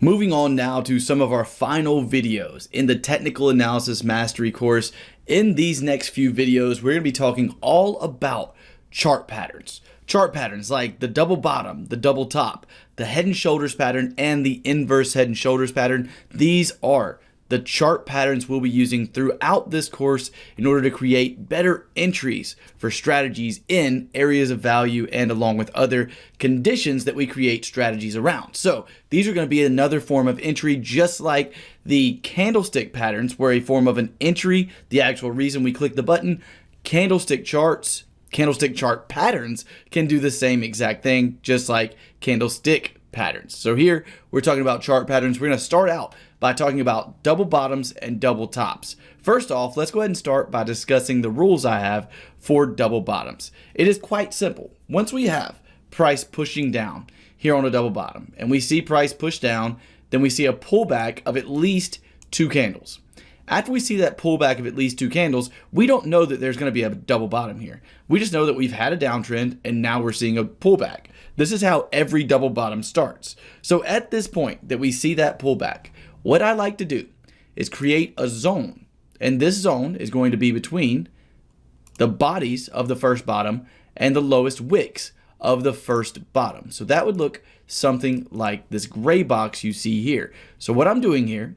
Moving on now to some of our final videos in the Technical Analysis Mastery course. In these next few videos, we're going to be talking all about chart patterns. Chart patterns like the double bottom, the double top, the head and shoulders pattern, and the inverse head and shoulders pattern. These are the chart patterns we'll be using throughout this course in order to create better entries for strategies in areas of value and along with other conditions that we create strategies around. So these are going to be another form of entry, just like the candlestick patterns were a form of an entry. The actual reason we click the button, candlestick chart patterns can do the same exact thing, just like candlestick patterns. So here we're talking about chart patterns. We're going to start out by talking about double bottoms and double tops. First off, let's go ahead and start by discussing the rules I have for double bottoms. It is quite simple. Once we have price pushing down here on a double bottom and we see price push down, then we see a pullback of at least 2 candles. After we see that pullback of at least 2 candles, we don't know that there's going to be a double bottom here. We just know that we've had a downtrend and now we're seeing a pullback. This is how every double bottom starts. So at this point that we see that pullback, what I like to do is create a zone. And this zone is going to be between the bodies of the first bottom and the lowest wicks of the first bottom. So that would look something like this gray box you see here. So what I'm doing here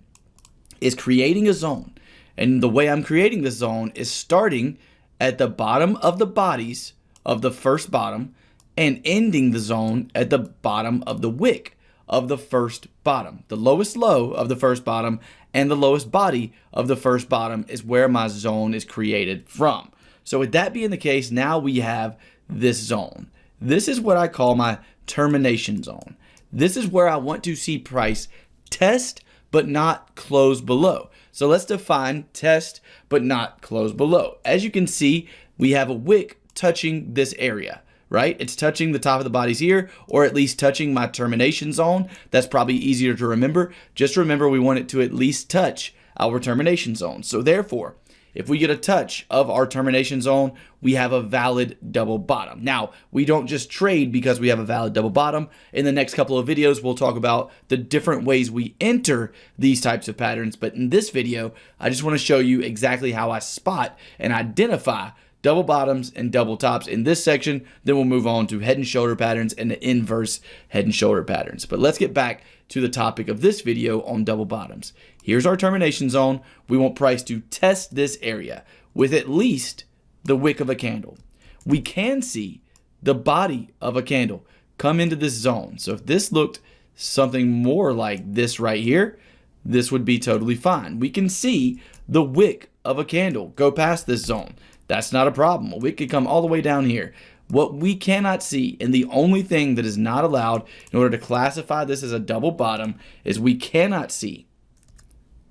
is creating a zone. And the way I'm creating this zone is starting at the bottom of the bodies of the first bottom and ending the zone at the bottom of the wick of the first bottom. The lowest low of the first bottom and the lowest body of the first bottom is where my zone is created from. So with that being the case, now we have this zone. This is what I call my termination zone. This is where I want to see price test but not close below. So let's define test but not close below. As you can see, we have a wick touching this area, right? It's touching the top of the bodies here, or at least touching my termination zone. That's probably easier to remember. Just remember we want it to at least touch our termination zone. So therefore, if we get a touch of our termination zone, we have a valid double bottom. Now, we don't just trade because we have a valid double bottom. In the next couple of videos, we'll talk about the different ways we enter these types of patterns. But in this video, I just want to show you exactly how I spot and identify double bottoms and double tops in this section. Then we'll move on to head and shoulder patterns and the inverse head and shoulder patterns. But let's get back to the topic of this video on double bottoms. Here's our termination zone. We want price to test this area with at least the wick of a candle. We can see the body of a candle come into this zone. So if this looked something more like this right here, this would be totally fine. We can see the wick of a candle go past this zone. That's not a problem. A wick could come all the way down here. What we cannot see, and the only thing that is not allowed in order to classify this as a double bottom, is we cannot see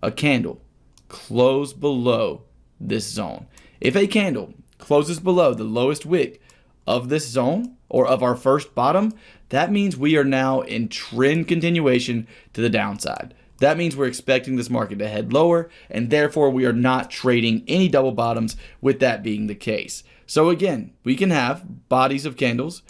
a candle close below this zone. If a candle closes below the lowest wick of this zone or of our first bottom, that means we are now in trend continuation to the downside. That means we're expecting this market to head lower, and therefore we are not trading any double bottoms with that being the case. So again, we can have bodies of candles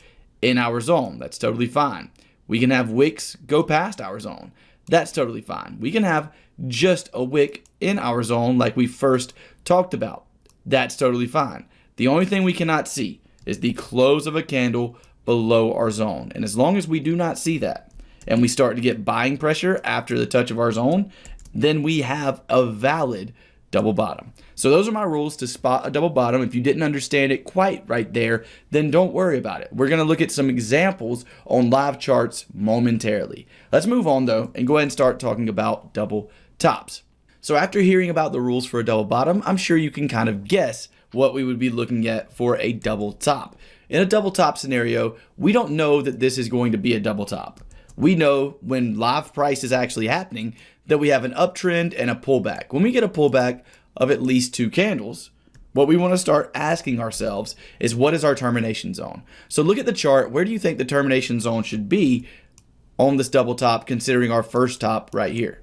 in our zone. That's totally fine. We can have wicks go past our zone. That's totally fine. We can have just a wick in our zone like we first talked about. That's totally fine. The only thing we cannot see is the close of a candle below our zone. And as long as we do not see that, and we start to get buying pressure after the touch of our zone, then we have a valid double bottom. So those are my rules to spot a double bottom. If you didn't understand it quite right there, then don't worry about it. We're going to look at some examples on live charts momentarily. Let's move on though and go ahead and start talking about double tops. So after hearing about the rules for a double bottom, I'm sure you can kind of guess what we would be looking at for a double top. In a double top scenario, we don't know that this is going to be a double top. We know when live price is actually happening that we have an uptrend and a pullback. When we get a pullback of at least 2 candles, what we want to start asking ourselves is, what is our termination zone? So look at the chart. Where do you think the termination zone should be on this double top, considering our first top right here?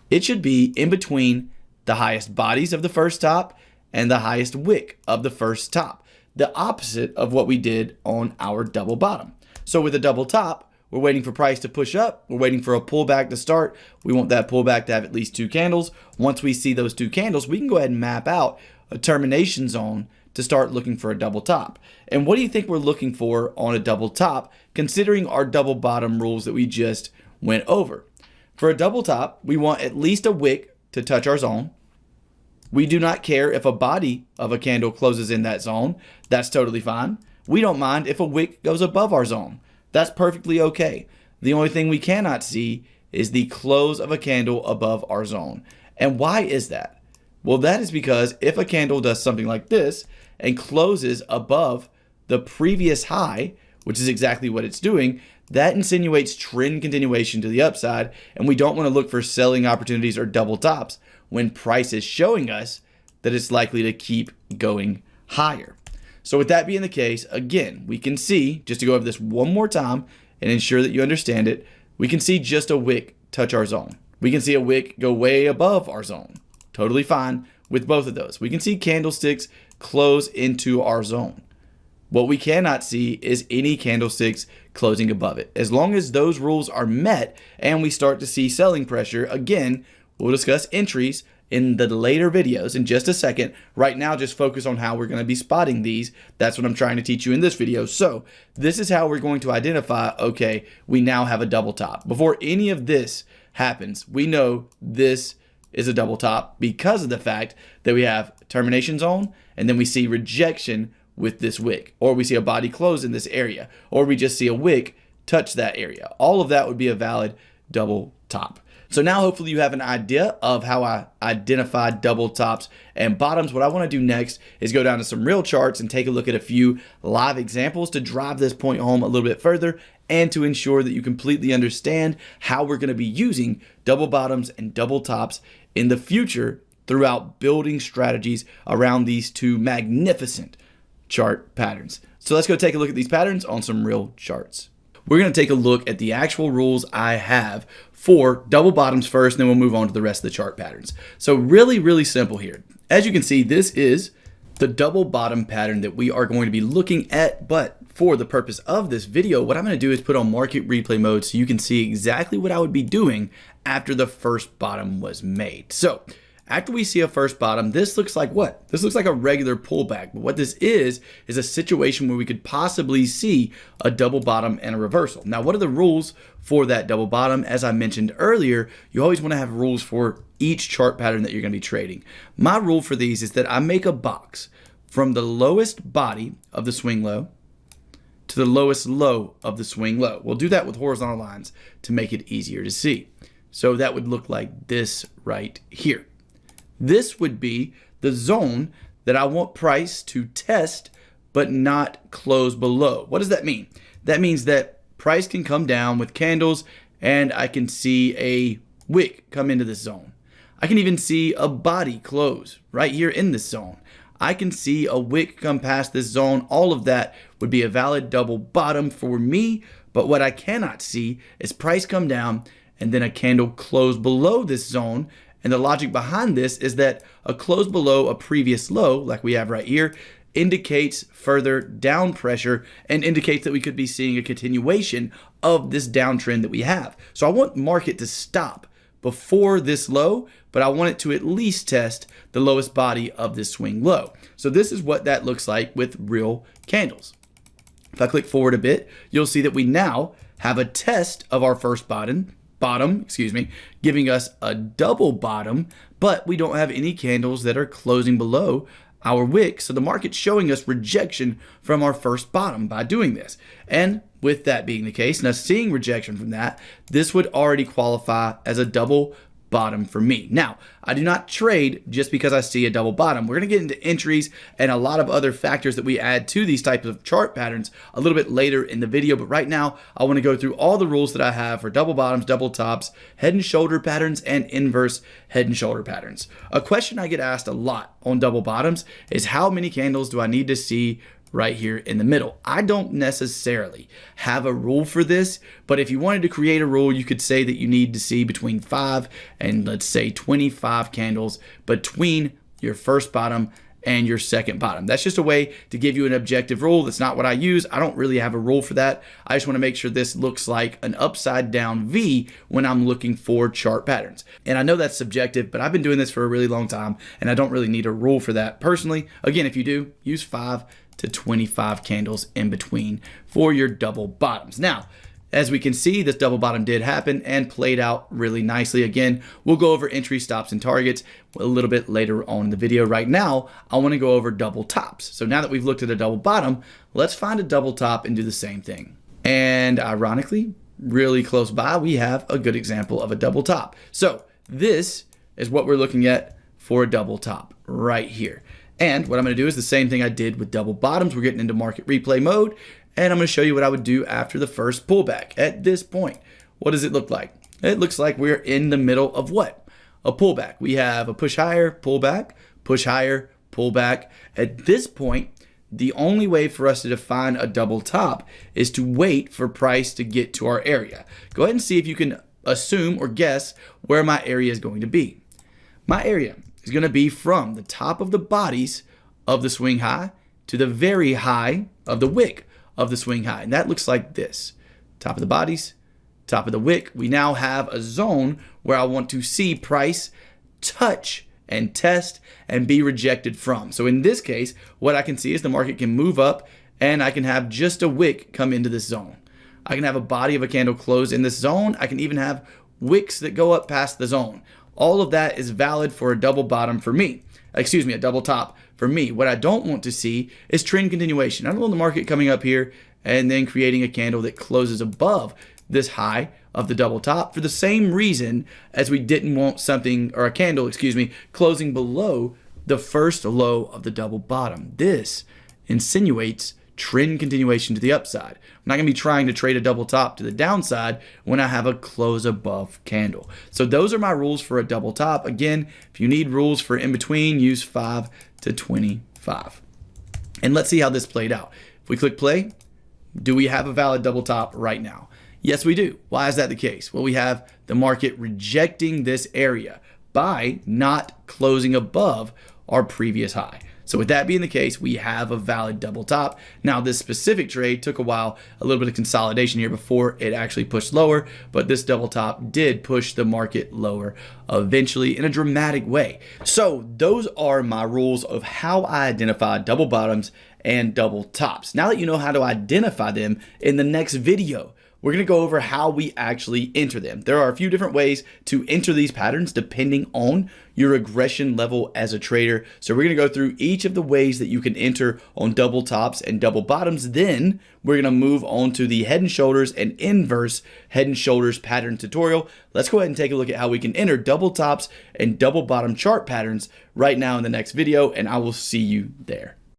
It should be in between the highest bodies of the first top and the highest wick of the first top, the opposite of what we did on our double bottom. So with a double top, We're waiting for price to push up. We're waiting for a pullback to start. We want that pullback to have at least 2 candles. Once we see those 2 candles, we can go ahead and map out a termination zone to start looking for a double top. And what do you think we're looking for on a double top, considering our double bottom rules that we just went over? For a double top, we want at least a wick to touch our zone. We do not care if a body of a candle closes in that zone. That's totally fine. We don't mind if a wick goes above our zone. That's perfectly okay. The only thing we cannot see is the close of a candle above our zone. And why is that? Well, that is because if a candle does something like this and closes above the previous high, which is exactly what it's doing, that insinuates trend continuation to the upside, and we don't want to look for selling opportunities or double tops when price is showing us that it's likely to keep going higher. So with that being the case, again, we can see, just to go over this one more time and ensure that you understand it, we can see just a wick touch our zone. We can see a wick go way above our zone. Totally fine with both of those. We can see candlesticks close into our zone. What we cannot see is any candlesticks closing above it. As long as those rules are met and we start to see selling pressure, again, we'll discuss entries in the later videos in just a second. Right now, just focus on how we're going to be spotting these. That's what I'm trying to teach you in this video. So this is how we're going to identify, okay, we now have a double top. Before any of this happens, we know this is a double top because of the fact that we have termination zone and then we see rejection with this wick, or we see a body close in this area, or we just see a wick touch that area. All of that would be a valid double top. So now hopefully you have an idea of how I identify double tops and bottoms. What I want to do next is go down to some real charts and take a look at a few live examples to drive this point home a little bit further and to ensure that you completely understand how we're going to be using double bottoms and double tops in the future throughout building strategies around these two magnificent chart patterns. So let's go take a look at these patterns on some real charts. We're going to take a look at the actual rules I have for double bottoms first, and then we'll move on to the rest of the chart patterns. So really simple here. As you can see, this is the double bottom pattern that we are going to be looking at, but for the purpose of this video, what I'm going to do is put on market replay mode so you can see exactly what I would be doing after the first bottom was made. So after we see a first bottom, this looks like what? This looks like a regular pullback. But what this is a situation where we could possibly see a double bottom and a reversal. Now, what are the rules for that double bottom? As I mentioned earlier, you always want to have rules for each chart pattern that you're going to be trading. My rule for these is that I make a box from the lowest body of the swing low to the lowest low of the swing low. We'll do that with horizontal lines to make it easier to see. So that would look like this right here. This would be the zone that I want price to test but not close below. What does that mean? That means that price can come down with candles and I can see a wick come into this zone. I can even see a body close right here in this zone. I can see a wick come past this zone. All of that would be a valid double bottom for me. But what I cannot see is price come down and then a candle close below this zone. And the logic behind this is that a close below a previous low, like we have right here, indicates further down pressure and indicates that we could be seeing a continuation of this downtrend that we have. So I want market to stop before this low, but I want it to at least test the lowest body of this swing low. So this is what that looks like with real candles. If I click forward a bit, you'll see that we now have a test of our first bottom, giving us a double bottom, but we don't have any candles that are closing below our wick. So the market's showing us rejection from our first bottom by doing this. And with that being the case, and us seeing rejection from that, this would already qualify as a double bottom for me. Now, I do not trade just because I see a double bottom. We're going to get into entries and a lot of other factors that we add to these types of chart patterns a little bit later in the video. But right now, I want to go through all the rules that I have for double bottoms, double tops, head and shoulder patterns, and inverse head and shoulder patterns. A question I get asked a lot on double bottoms is how many candles do I need to see right here in the middle? I don't necessarily have a rule for this, but if you wanted to create a rule, you could say that you need to see between 5 and let's say 25 candles between your first bottom and your second bottom. That's just a way to give you an objective rule. That's not what I use. I don't really have a rule for that. I just want to make sure this looks like an upside down V when I'm looking for chart patterns. And I know that's subjective, but I've been doing this for a really long time and I don't really need a rule for that personally. Again, if you do, use 5 to 25 candles in between for your double bottoms. Now, as we can see, this double bottom did happen and played out really nicely. Again, we'll go over entry, stops, and targets a little bit later on in the video. Right now, I want to go over double tops. So now that we've looked at a double bottom, let's find a double top and do the same thing. And ironically, really close by, we have a good example of a double top. So this is what we're looking at for a double top right here. And what I'm going to do is the same thing I did with double bottoms. We're getting into market replay mode. And I'm going to show you what I would do after the first pullback. At this point, what does it look like? It looks like we're in the middle of what? A pullback. We have a push higher, pullback, push higher, pullback. At this point, the only way for us to define a double top is to wait for price to get to our area. Go ahead and see if you can assume or guess where my area is going to be. My area is going to be from the top of the bodies of the swing high to the very high of the wick of the swing high. And that looks like this. Top of the bodies, top of the wick. We now have a zone where I want to see price touch and test and be rejected from. So in this case, what I can see is the market can move up and I can have just a wick come into this zone. I can have a body of a candle close in this zone. I can even have wicks that go up past the zone. All of that is valid for a double bottom for me. Excuse me, a double top for me. What I don't want to see is trend continuation. I don't want the market coming up here and then creating a candle that closes above this high of the double top for the same reason as we didn't want something, or a candle, excuse me, closing below the first low of the double bottom. This insinuates trend continuation to the upside. I'm not going to be trying to trade a double top to the downside when I have a close above candle. So those are my rules for a double top. Again, if you need rules for in between, use 5 to 25. And let's see how this played out. If we click play, do we have a valid double top right now? Yes, we do. Why is that the case? Well, we have the market rejecting this area by not closing above our previous high. So with that being the case, we have a valid double top. Now, this specific trade took a while, a little bit of consolidation here before it actually pushed lower, but this double top did push the market lower eventually in a dramatic way. So those are my rules of how I identify double bottoms and double tops. Now that you know how to identify them, in the next video, we're going to go over how we actually enter them. There are a few different ways to enter these patterns depending on your aggression level as a trader. So we're going to go through each of the ways that you can enter on double tops and double bottoms. Then we're going to move on to the head and shoulders and inverse head and shoulders pattern tutorial. Let's go ahead and take a look at how we can enter double tops and double bottom chart patterns right now in the next video, and I will see you there.